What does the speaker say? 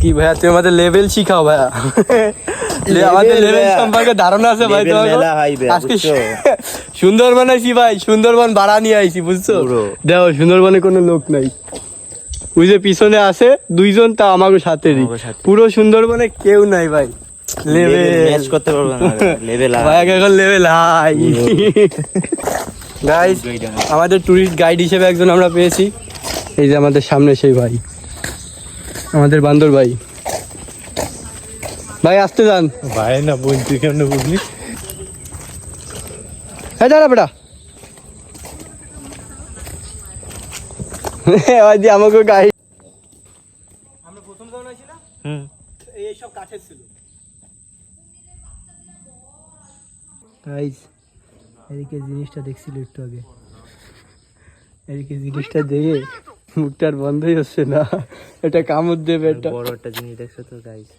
কি ভাইয়া তুমি আমাদের লেভেল শিখাও ভাইয়া, আমাদের লেভেল সম্পর্কে ধারণা আছে ভাই তোমার? আজকে সুন্দরবন আইছি ভাই, সুন্দরবন ভাড়া নিয়ে আইছি বুঝছো? দেখো সুন্দরবনে কোনো লোক নাই, ওই যে পিছনে আছে দুইজন, তা আমাকে সাথেরই, পুরো সুন্দরবনে কেউ নাই ভাই। লেভেল করতে পারবো না, লেভেল ভাই এখন লেভেল হাই। গাইস আমাদের টুরিস্ট গাইড হিসেবে একজন আমরা পেয়েছি, এই যে আমাদের সামনে সেই ভাই, আমাদের বান্দর ভাই। ভাই আসতে যান ভাই না বলছি কেমন বুঝলি? হ্যাঁ দাঁড়া বেটা, আমাকে গাইড। আমরা প্রথম যখন আছি না, এই সব কাঠের ছিল। গাইস এদিকে জিনিসটা দেখছিল একটু আগে, এদিকে জিনিসটা দেখে মুখটার বন্ধই হচ্ছে না, এটা কামড় দেবে। এটা বড় একটা জিনিস দেখছো তো গাইস।